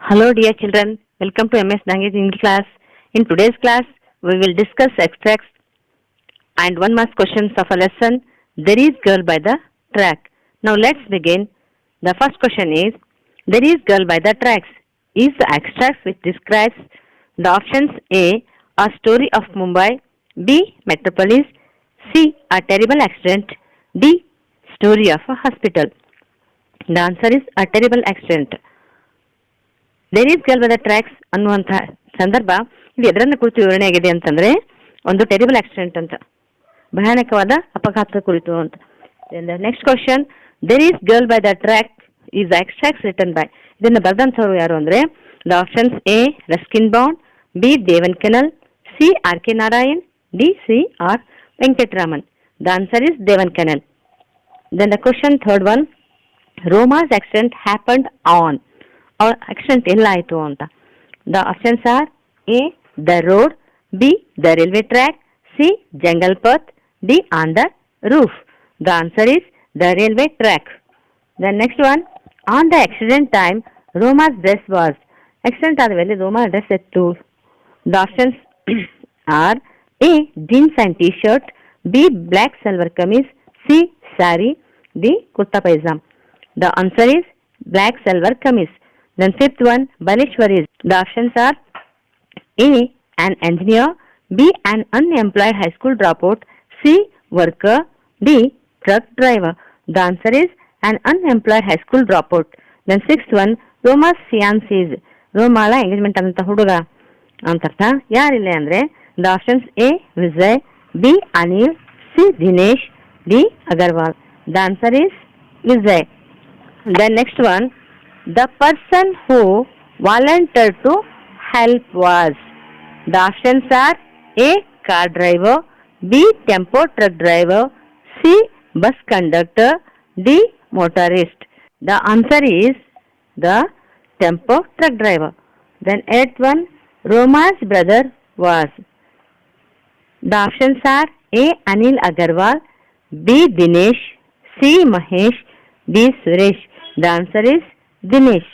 Hello, dear children. Welcome to MS Language English class. In today's class, we will discuss extracts and one mark questions of a lesson. There is girl by the track. Now let's begin. The first question is, there is girl by the tracks is the extract which describes the options A story of Mumbai, B, metropolis, C, a terrible accident, D, story of a hospital. The answer is a terrible accident. There is girl by the tracks ಅನ್ನುವಂಥ ಸಂದರ್ಭ ಇದು ಎದರನ್ನ ಕುರಿತು ವಿವರಣೆ ಆಗಿದೆ ಅಂತಂದ್ರೆ ಒಂದು terrible accident ಅಂತ, ಭಯಾನಕವಾದ ಅಪಘಾತದ ಕುರಿತು ಅಂತ. Next question, there is girl by the track is the extracts written by. ಇದನ್ನ ಬರೆದಂಥವ್ರು ಯಾರು ಅಂದ್ರೆ the options A Ruskin Bond, B Devan Kenal, C R K Narayan, D C R Venkataraman. The answer is Devan Kenal. Then the question third one, Roma's accident happened on. Accident ಎಲ್ಲ ಆಯಿತು ಅಂತ. The options are A the road, B the railway track, C jungle path, D on the roof. The answer is the railway track. The next one, on the accident time ರೋಮಾಸ್ dress was. Accident ಆದ ಮೇಲೆ ರೋಮಾ dress ಎತ್ತು. The options are A jeans and T shirt, B black salwar kameez, C sari, D kurta pyjama. The answer is black salwar kameez. Then fifth one, Baleshwaris. The options are A, an engineer, B, an unemployed high school dropout, C, worker, D, truck driver. The answer is an unemployed high school dropout. Then sixth one, Roma's fiancés. ರೋಮಾಳ engagement ಅಂತ ಹುಡುಗ ಅಂತರ್ಥ ಯಾರಿಲ್ಲ ಅಂದ್ರೆ the options A Vijay, B Anil, C Dinesh, D Agarwal. The answer is Vijay. Then next one, the person who volunteered to help was. The options are A, car driver, B, tempo truck driver, C, bus conductor, D, motorist. The answer is the tempo truck driver. Then eighth one, Roma's brother was. The options are A, Anil Agarwal, B, Dinesh, C, Mahesh, D, Suresh. The answer is Dinesh.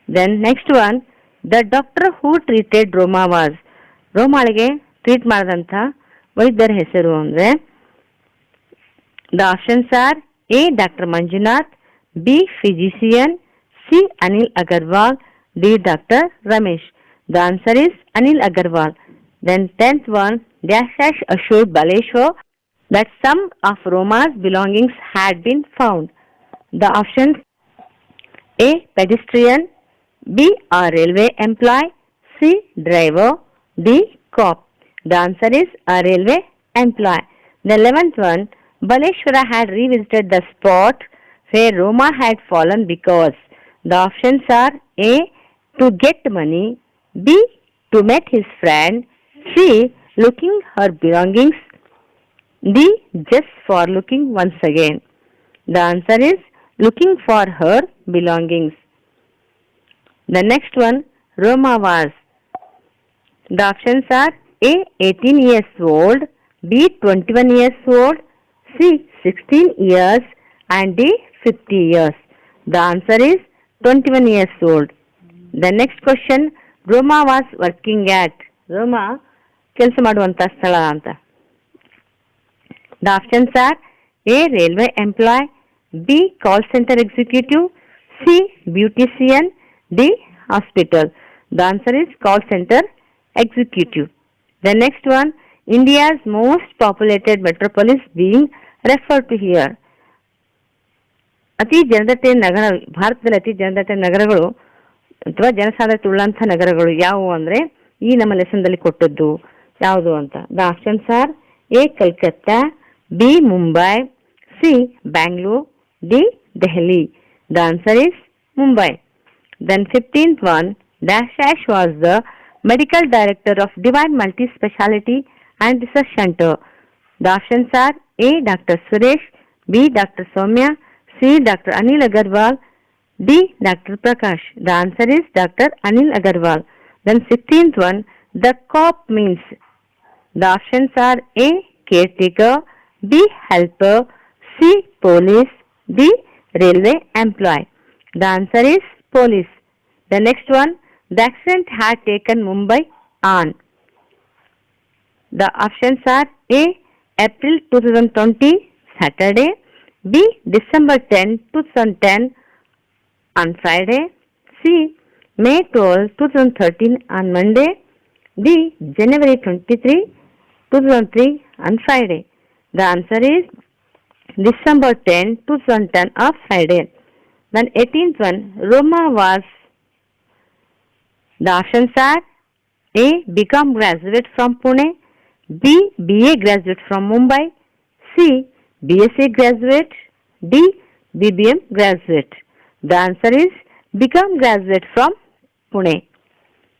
Then next one, the doctor who treated Roma was. ರೋಮಾಳಿಗೆ treat ಮಾಡಿದಂಥ ವೈದ್ಯರ ಹೆಸರು ಅಂದ್ರೆ the options are A doctor Manjunath, B physician, C Anil Agarwal, D doctor Ramesh. The answer is Anil Agarwal. Then tenth one, dash assured Baleshwar that some of Roma's belongings had been found. The options A, pedestrian, B, a railway employee, C, driver, D, cop. The answer is a railway employee. The 11th one, Baleshwara had revisited the spot where Roma had fallen because. The options are A, to get money, B, to meet his friend, C, looking her belongings, D, just for looking once again. The answer is looking for her belongings. The next one, Roma was. The options are A, 18 years old, B, 21 years old, C, 16 years, and D, 50 years. The answer is 21 years old. The next question, Roma was working at. Roma ಕೆಲಸ ಮಾಡುವಂತ ಸ್ಥಳ ಅಂತ. The options are A, railway employee, B, call center executive, C, beautician, D, hospital. The answer is call center executive. The next one, India's most populated metropolis being referred to here. ಅತಿ ಜನದಟ್ಟೆ ನಗರ, ಭಾರತದಲ್ಲಿ ಅತಿ ಜನದಟ್ಟೆ ನಗರಗಳು ಅಥವಾ ಜನಸಾಂದ್ರತೆ ಉಳ್ಳಂಥ ನಗರಗಳು ಯಾವುವು ಅಂದ್ರೆ ಈ ನಮ್ಮ ಲೆಸನ್ದಲ್ಲಿ ಕೊಟ್ಟದ್ದು ಯಾವುದು ಅಂತ. The options are A Calcutta, B Mumbai, C Bangalore, D, Delhi. The answer is Mumbai. Then 15th one, Dash was the medical director of Divine Multi-Speciality and Research Center. The options are A, Dr. Suresh, B, Dr. Soumya, C, Dr. Anil Agarwal, D, Dr. Prakash. The answer is Dr. Anil Agarwal. Then 16th one, the cop means. The options are A, caretaker, B, helper, C, police, D, railway employee. The answer is police. The next one, the accident had taken Mumbai on? The options are A. April 2020 Saturday, B. December 10, 2010 on Friday, C. May 12, 2013 on Monday, D. January 23, 2003 on Friday. The answer is December 10, 2010 of Friday. Then 18th one, Roma was. The options are A. BCom graduate from Pune, B. BA graduate from Mumbai, C. BSc graduate, D. BBM graduate. The answer is BCom graduate from Pune.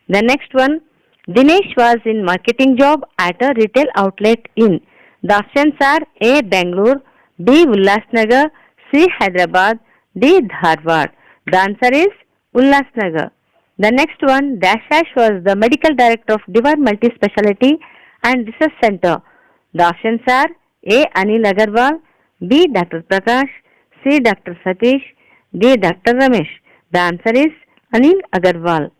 The next one, Dinesh was in marketing job at a retail outlet in. The options are A. Bangalore, B. Ulhasnagar, C. Hyderabad, D. Dharwad. The answer is Ulhasnagar. The next one, Dash was the medical director of Divine Multi-Speciality and Research Center. The options are A. Anil Agarwal, B. Dr. Prakash, C. Dr. Satish, D. Dr. Ramesh. The answer is Anil Agarwal.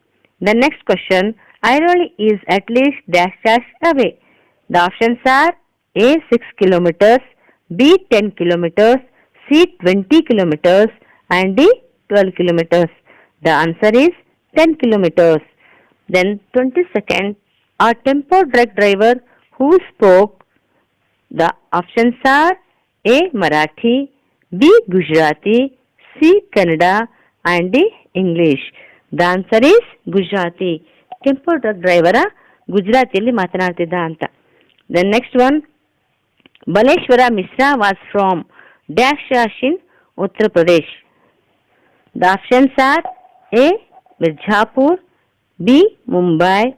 The next question, Airoli is at least dash away. The options are A. 6 kilometers, B. 10 kilometers, C. 20 kilometers and D. 12 kilometers. The answer is 10 kilometers. Then 22nd, a tempo truck driver who spoke. The options are A. Marathi, B. Gujarati, C. Kannada and D. English. The answer is Gujarati. Tempo truck driver ಗುಜರಾತಿಯಲ್ಲಿ ಮಾತನಾಡ್ತಿದ್ದ ಅಂತ. The next one, Baleshwara Misra was from dash in Uttar Pradesh. The options are A. Mirzapur, B. Mumbai,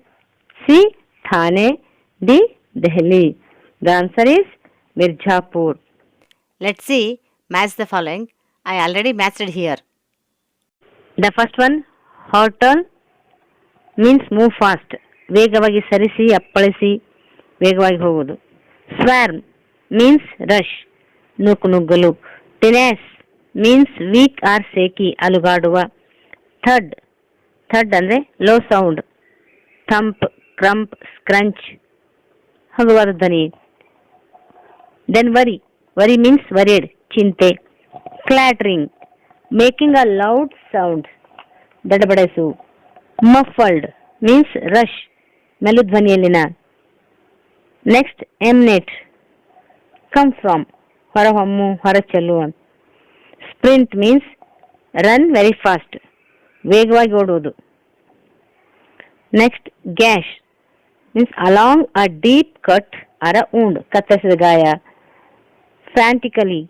C. Thane, D. Delhi. The answer is Mirzapur. Let's see, match the following. I already matched it here. The first one, hurtle means move fast. ವೇಗವಾಗಿ ಸರಿಸಿ ಅಪ್ಪಳಿಸಿ ವೇಗವಾಗಿ ಹೋಗುವುದು. Swarm means rush ನುಗ್ಗಲು. Tenuous means weak or shaky ಅಲುಗಾಡುವ. Thud ಅಂದರೆ low sound. ಥಂಪ್, ಕ್ರಂಪ್, ಸ್ಕ್ರಂಚ್ ಹಗುವಾದ ಧ್ವನಿ. Then worry means worried ಚಿಂತೆ. Clattering making a loud sound ದಡಬಡಿಸು. ಮಫಲ್ಡ್ ಮೀನ್ಸ್ ರಶ್ ಮೆಲುಧ್ವನಿಯಲ್ಲಿನ. ನೆಕ್ಸ್ಟ್ ಎಮ್ನೇಟ್ ಕಮ್ ಫ್ರಮ್ ಹೊರಹೊಮ್ಮು ಹೊರಚೆಲ್ಲು. Sprint means run very fast ವೇಗವಾಗಿ ಓಡುವುದು. Next gash means along a deep cut or a wound ಕತ್ತರಿಸಿದ ಗಾಯ. Frantically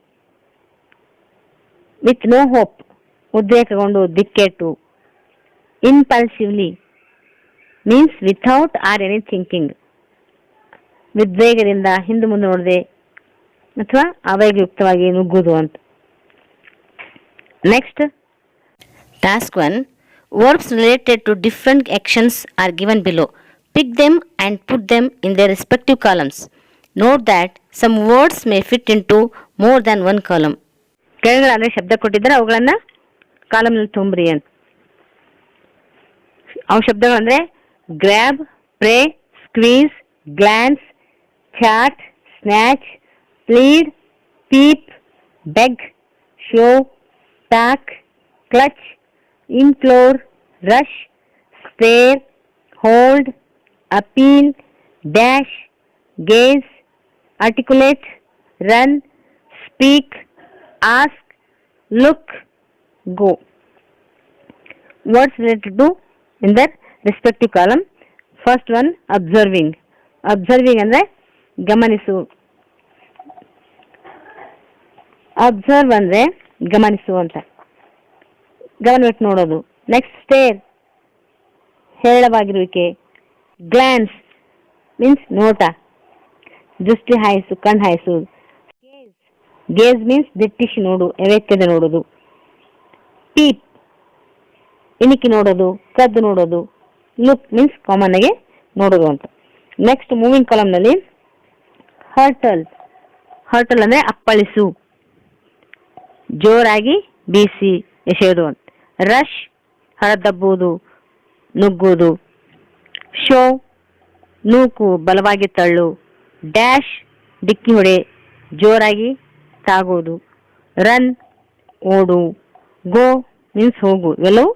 with no hope ಉದ್ರೇಕಗೊಂಡು ದಿಕ್ಕೆಟ್ಟು. Impulsively means without or any thinking ಉದ್ವೇಗದಿಂದ ಹಿಂದೆ ಮುಂದೆ ನೋಡದೆ ಅಥವಾ ಆವೇಗಯುಕ್ತವಾಗಿ ನುಗ್ಗುವುದು ಅಂತ. Next Task 1. Verbs related to different actions are given below. Pick them and put them in their respective columns. Note that some words may fit into more than one column. ಕೆಳಗಡೆ ಶಬ್ದ ಕೊಟ್ಟಿದ್ದಾರೆ, ಅವುಗಳನ್ನ ಕಾಲಮ್ನಲ್ಲಿ ತುಂಬ್ರಿ ಅಂತ. ಅವು ಶಬ್ದಗಳಂದ್ರೆ grab, pray, squeeze, glance, chat, snatch, plead, peep, beg, show, talk, clutch, implore, rush, stare, hold, appeal, dash, gaze, articulate, run, speak, ask, look, go. Words related to in that respective column. First one, observing. Observing ಅಂದ್ರೆ ಗಮನಿಸು. Observe ಅಂದ್ರೆ ಗಮನಿಸು ಅಂತ, ಗಮನವಿಟ್ಟು ನೋಡೋದು. Next stare ಹೇರಳವಾಗಿರುವಿಕೆ. Glance means ನೋಟ, ದೃಷ್ಟಿ ಹಾಯಿಸು, ಕಣ್ಣು ಹಾಯಿಸುವುದು. Gauge means ದಿಟ್ಟಿಸಿ ನೋಡು, ಎವೆತ್ತದೆ ನೋಡೋದು. ಪೀಪ್ ಇಣಿಕಿ ನೋಡೋದು, ಕದ್ದು ನೋಡೋದು. ಲುಕ್ ಮೀನ್ಸ್ ಕಾಮನ್ ಆಗಿ ನೋಡೋದು ಅಂತ. Next moving ಕಾಲಮ್ನಲ್ಲಿ ಹರ್ಟಲ್. ಹರ್ಟಲ್ ಅಂದ್ರೆ ಅಪ್ಪಳಿಸು, ಜೋರಾಗಿ ಬೀಸಿ ಎಸೆಯೋದು ಅಂತ. ರಶ್ ಹೊರದಬ್ಬುವುದು, ನುಗ್ಗುವುದು. ಶೋ ನೂಕು, ಬಲವಾಗಿ ತಳ್ಳು. ಡ್ಯಾಶ್ ಡಿಕ್ಕಿ ಹೊಡೆ, ಜೋರಾಗಿ ತಾಗುವುದು. ರನ್ ಓಡು. ಗೋ ಮೀನ್ಸ್ ಹೋಗು. ಇವೆಲ್ಲವೂ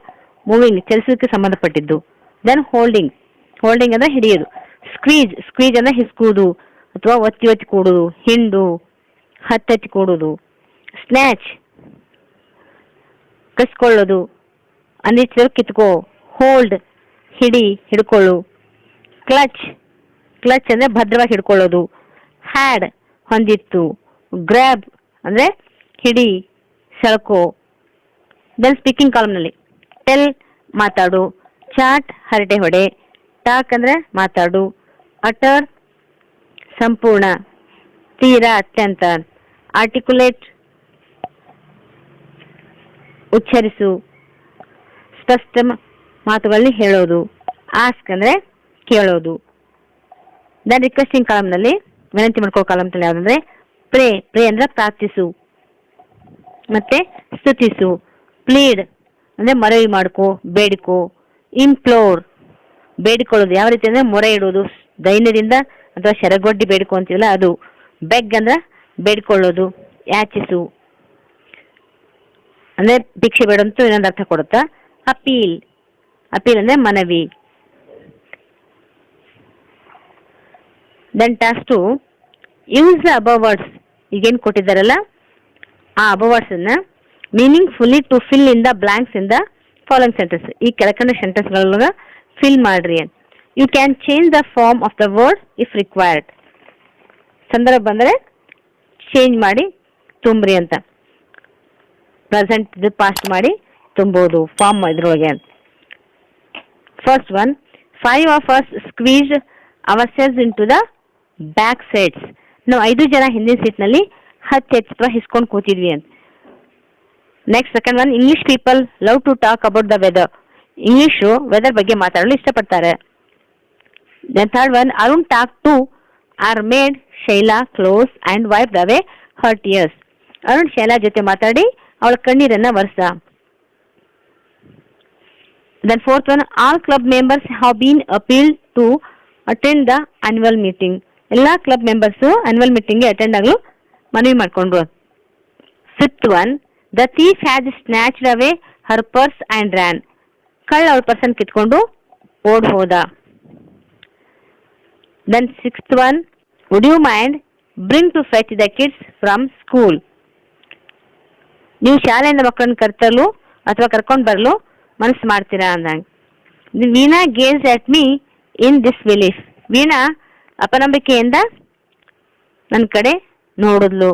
ಮೂವಿಂಗ್, ಚಲಿಸೋದಕ್ಕೆ ಸಂಬಂಧಪಟ್ಟಿದ್ದು. ದೆನ್ ಹೋಲ್ಡಿಂಗ್ ಅಂದ್ರೆ ಹಿಡಿಯೋದು. ಸ್ಕ್ವೀಜ್ ಅಂದ್ರೆ ಹಿಸ್ಕುವುದು ಅಥವಾ ಒತ್ತಿ ಒತ್ತಿ ಕೂಡುವುದು. ಹಿಂಡು, ಹತ್ತಿ ಕೂಡುವುದು. ಸ್ನ್ಯಾಚ್ ಕಸ್ಕೊಳ್ಳೋದು, ಅಂದಿಟ್ಟು ಕಿತ್ಕೋ. ಹೋಲ್ಡ್ ಹಿಡ್ಕೊಳ್ಳು. ಕ್ಲಚ್ ಅಂದ್ರೆ ಭದ್ರವಾಗಿ ಹಿಡ್ಕೊಳ್ಳೋದು. ಹ್ಯಾಡ್ ಹೊಂದಿತ್ತು. ಗ್ರ್ಯಾಬ್ ಅಂದ್ರೆ ಹಿಡಿ, ಸೆಳ್ಕೋ. ದೆನ್ ಸ್ಪೀಕಿಂಗ್ ಕಾಲಮ್ನಲ್ಲಿ ಟೆಲ್ ಮಾತಾಡು. ಚಾಟ್ ಹರಟೆ ಹೊಡೆ. ಟಾಕ್ ಅಂದ್ರೆ ಮಾತಾಡು. ಅಟರ್ ಸಂಪೂರ್ಣ, ತೀರಾ, ಅತ್ಯಂತ. ಆರ್ಟಿಕುಲೇಟ್ ಉಚ್ಚರಿಸು, ಸ್ಪಷ್ಟ ಮಾತುಗಳಲ್ಲಿ ಹೇಳೋದು. ಆಸ್ಕ್ ಅಂದ್ರೆ ಕೇಳೋದು. ದೆನ್ ರಿಕ್ವೆಸ್ಟಿಂಗ್ ಕಾಲಮ್ನಲ್ಲಿ ವಿನಂತಿ ಮಾಡ್ಕೊಳ್ಳೋ ಕಾಲಮ್ನಲ್ಲಿ ಯಾವ್ದಂದ್ರೆ ಪ್ರೇ ಅಂದ್ರೆ ಪ್ರಾರ್ಥಿಸು ಮತ್ತೆ ಸ್ತುತಿಸು. ಪ್ಲೀಡ್ ಅಂದ್ರೆ ಮನವಿ ಮಾಡ್ಕೋ, ಬೇಡಿಕೋ. ಇಂಪ್ಲೋರ್ ಬೇಡಿಕೊಳ್ಳೋದು. ಯಾವ ರೀತಿ ಅಂದ್ರೆ ಮೊರೆ ಇಡೋದು, ದೈನ್ಯದಿಂದ ಅಥವಾ ಶರಗೊಡ್ಡಿ ಬೇಡಿಕೊ ಅಂತೀವಲ್ಲ ಅದು. ಬೆಗ್ ಅಂದ್ರೆ ಬೇಡಿಕೊಳ್ಳೋದು. ಯಾಚಿಸು ಅಂದ್ರೆ ಭಿಕ್ಷೆ ಬೇಡಂತೂ ಇನ್ನೊಂದು ಅರ್ಥ ಕೊಡುತ್ತಾ. ಅಪೀಲ್ ಅಂದ್ರೆ ಮನವಿ. Then task 2, use the above words. ಈಗೇನು ಕೊಟ್ಟಿದ್ದಾರಲ್ಲ ಆ ಅಬವ್ ವರ್ಡ್ಸ್ ಅನ್ನ meaningfully to fill in the blanks in the following sentence. ಈ ಕೆಳಕಂಡ ಸೆಂಟೆನ್ಸ್ಗಳನ್ನ ಫಿಲ್ ಮಾಡ್ರಿ. You can change the form of the word if required. ಸಂದರ್ಭ ಬಂದರೆ ಚೇಂಜ್ ಮಾಡಿ ತುಂಬ್ರಿ ಅಂತ. ಪ್ರೆಸೆಂಟ್ ಪಾಸ್ಟ್ ಮಾಡಿ ತುಂಬೋದು ಫಾರ್ಮ್ ಇದ್ರೊಳಗೆ. First one, 5 of us squeezed ourselves into the back seats. ನಾವು 5 ಜನ ಹಿಂದಿನ ಸೀಟ್ನಲ್ಲಿ ಹತ್ತಿ ಅಥವಾ ಹಿಸ್ಕೊಂಡು ಕೂತಿದ್ವಿ ಅಂತ. Next second one, English people love to talk about the weather. English weather ಬಗ್ಗೆ ಮಾತಾಡಲು ಇಷ್ಟಪಡ್ತಾರೆ. Then third one, Arun talk to our maid Shaila close and wipe away her tears. Arun Shaila ಜೊತೆ ಮಾತಾಡಿ ಅವಳ ಕಣ್ಣೀರನ್ನ ವರ್ಷ. Then fourth one, all club members have been appealed to attend the annual meeting. ಎಲ್ಲಾ club members annual ಮೀಟಿಂಗ್ಗೆ attend ಆಗಲು ಮನವಿ ಮಾಡಿಕೊಂಡ್ರು. Fifth one, the thief has snatched away her purse and ran. ಕಳ್ಳ ಅವಳ ಪರ್ಸನ್ ಕಿತ್ಕೊಂಡು ಓಡ್ ಹೋದ. Then sixth one, would you mind bring to fetch the kids from school. ನೀವು ಶಾಲೆಯಿಂದ ಮಕ್ಕಳನ್ನ ಕರ್ತಲು ಅಥವಾ ಕರ್ಕೊಂಡು ಬರಲು ಮನಸ್ಸು ಮಾಡ್ತೀರಾ ಅಂದಂಗೆ. Veena gaze at me in disbelief. Veena ಅಪನಂಬಿಕೆಯಿಂದ ನನ್ನ ಕಡೆ ನೋಡಿದ್ಲು.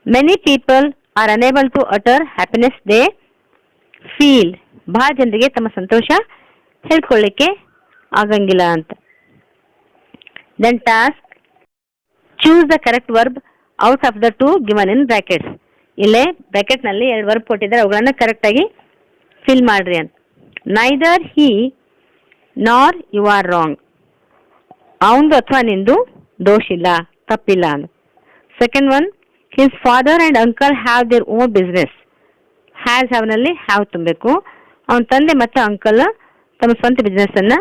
Many people are unable to utter happiness they feel. ಬಹಳ ಜನರಿಗೆ ತಮ್ಮ ಸಂತೋಷ ಹೇಳ್ಕೊಳ್ಳಿಕ್ಕೆ ಆಗಂಗಿಲ್ಲ ಅಂತ. Then task, choose the correct verb out of the two given in brackets. ಇಲ್ಲೇ ಬ್ರಾಕೆಟ್ ನಲ್ಲಿ 2 ವರ್ಬ್ ಕೊಟ್ಟಿದ್ದಾರೆ, ಅವುಗಳನ್ನ ಕರೆಕ್ಟ್ ಆಗಿ ಫಿಲ್ ಮಾಡ್ರಿ ಅಂತ. ನೈದರ್ ಹಿ ನಾರ್ ಯು ಆರ್ ರಾಂಗ್. ಅವಂದು ಅಥವಾ ನಿಂದು ದೋಷ ಇಲ್ಲ, ತಪ್ಪಿಲ್ಲ ಅಂತ. Second one, his father and uncle have their own business. Has have ನಲ್ಲಿ ಹ್ಯಾವ್ ತುಂಬಬೇಕು. ಅವನ ತಂದೆ ಮತ್ತು ಅಂಕಲ್ ತಮ್ಮ ಸ್ವಂತ ಬಿಸ್ನೆಸ್ ಅನ್ನ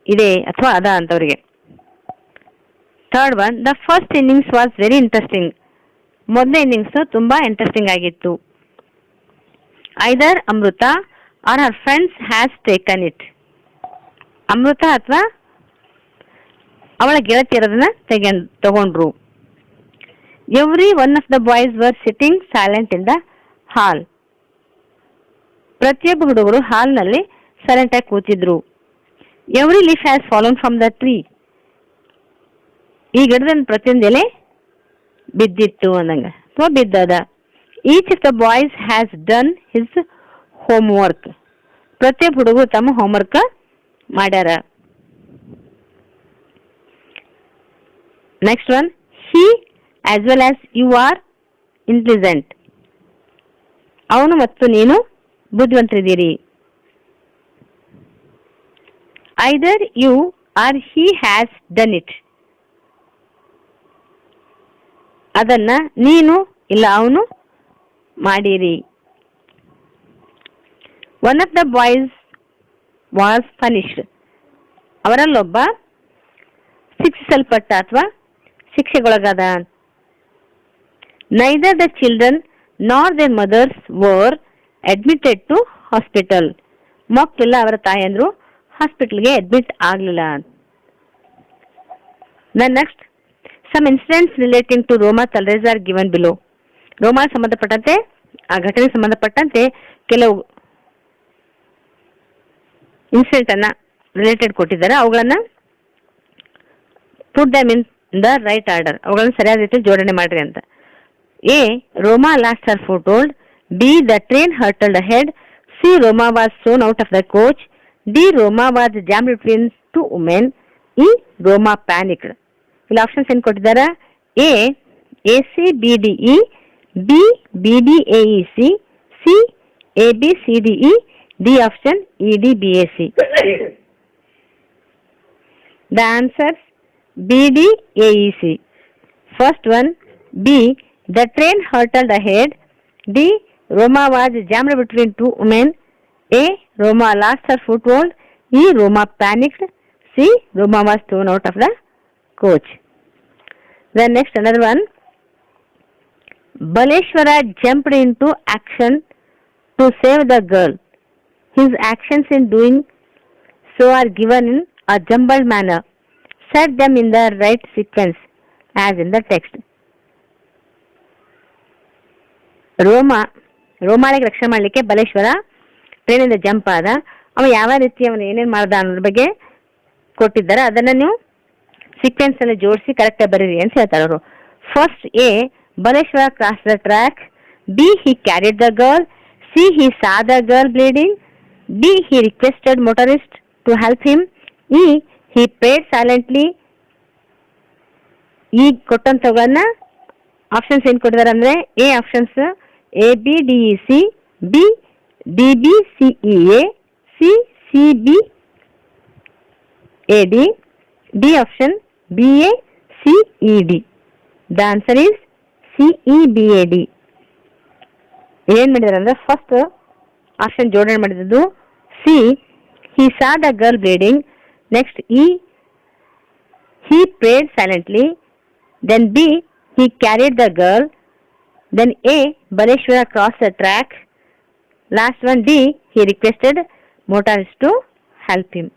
ಇದೆ ಅಥವಾ ಅದ ಅಂತವ್ರಿಗೆ. Third one, the first innings was very interesting. ಮೊದಲನೇ ಇನ್ನಿಂಗ್ಸ್ ತುಂಬಾ ಇಂಟ್ರೆಸ್ಟಿಂಗ್ ಆಗಿತ್ತು. Either Amrita or her friends has taken it. ಅಮೃತ ಅಥವಾ ಅವಳ ಗೆಳತಿಯರದನ್ನ ತಗೊಂಡ್ರು. Every one of the boys were sitting silent in the hall. ಪ್ರತಿಯೊಬ್ಬ ಹುಡುಗರು ಹಾಲ್ನಲ್ಲಿ ಸೈಲೆಂಟ್ ಆಗಿ ಕೂತಿದ್ರು. Every leaf has fallen from the tree. ಈ ಗಿಡದ ಪ್ರತಿಯೊಂದು ಎಲೆ ಬಿದ್ದಿತ್ತು ಅಂದಂಗ ಅಥವಾ ಬಿದ್ದದ. Each of the boys has done his homework. ಪ್ರತಿಯೊಬ್ಬ ಹುಡುಗರು ತಮ್ಮ ಹೋಮ್ವರ್ಕ್ ಮಾಡ್ಯಾರ. Next one, he as well as you are intelligent. ಅವನು ಮತ್ತು ನೀನು ಬುದ್ಧಿವಂತರಿದ್ದೀರಿ. Either you or he has done it. ಅದನ್ನ ನೀನು ಇಲ್ಲ ಅವನು ಮಾಡಿರಿ. One of the boys was punished. ಅವರಲ್ಲೊಬ್ಬ ಶಿಕ್ಷಿಸಲ್ಪಟ್ಟ ಅಥವಾ ಶಿಕ್ಷೆಗೊಳಗಾದ. Neither the children nor their mothers were admitted to hospital. ಮಕ್ಕಳೆಲ್ಲ ಅವರ ತಾಯಂದ್ರು ಹಾಸ್ಪಿಟಲ್ಗೆ ಅಡ್ಮಿಟ್ ಆಗಲಿಲ್ಲ. Next, some incidents relating to Roma Talreja are given below. Roma ಸಂಬಂಧಪಟ್ಟಂತೆ, ಆ ಘಟನೆಗೆ ಸಂಬಂಧಪಟ್ಟಂತೆ ಕೆಲವು ಇನ್ಸಿಡೆಂಟ್ ಅನ್ನ ರಿಲೇಟೆಡ್ ಕೊಟ್ಟಿದ್ದಾರೆ. ಅವುಗಳನ್ನ put them in the right order, ಅವುಗಳನ್ನು ಸರಿಯಾದ ರೀತಿಯಲ್ಲಿ ಜೋಡಣೆ ಮಾಡ್ರಿ ಅಂತ. A, Roma lost her foothold. B, the train hurtled ahead. C, Roma was thrown out of the coach. D, Roma was jammed between two women. E, Roma panicked. ಇಲ್ಲಿ options ಏನು ಕೊಟ್ಟಿದ್ದಾರೆ? ಎ, ACBDE. ಬಿ, BDAEC. ಸಿ, ABCDE. D option EDBAC. The answers BDAEC. First one, B, the train hurtled ahead. D, Roma was jammed between two women. A, Roma lost her foothold. E, Roma panicked. C, Roma was thrown out of the coach. Then next, another one, Baleshwara jumped into action to save the girl. His actions in doing so are given in a jumbled manner. Set them in the right sequence as in the text. ರೋಮಾಳಿಗೆ ರಕ್ಷಣೆ ಮಾಡಲಿಕ್ಕೆ Baleshwara ಟ್ರೈನಿಂದ jump ಆದ. ಅವ ಯಾವ ರೀತಿ ಅವನು ಏನೇನು ಮಾಡ್ದ ಅನ್ನೋದ್ರ ಬಗ್ಗೆ ಕೊಟ್ಟಿದ್ದಾರೆ. ಅದನ್ನ ನೀವು ಸೀಕ್ವೆನ್ಸ್ ಅಲ್ಲಿ ಜೋಡಿಸಿ ಕರೆಕ್ಟಾಗಿ ಬರೀರಿ ಅಂತ ಹೇಳ್ತಾರೆ ಅವರು. First, A, Baleshwar cross the track. B, he carried the girl. C, he saw the girl bleeding. D, he requested motorist to help him. E, he prayed silently. ಈ ಕೊಟ್ಟಂತಗಳನ್ನ ಆಪ್ಷನ್ಸ್ ಏನ್ ಕೊಟ್ಟಿದ್ದಾರೆ ಅಂದ್ರೆ, A options ABDEC, B DBCEA, C CBAD, D option BACED. The answer is CEBAD. ಏನ್ ಮಾಡಿದಾರೆ ಅಂದ್ರೆ, first option ಜೋಡಣೆ ಮಾಡಿದ್ದು C, he saw the girl bleeding. Next, E, he prayed silently. Then B, he carried the girl. Then A, Baleshwara crossed the track. Last one, D, he requested motorist to help him.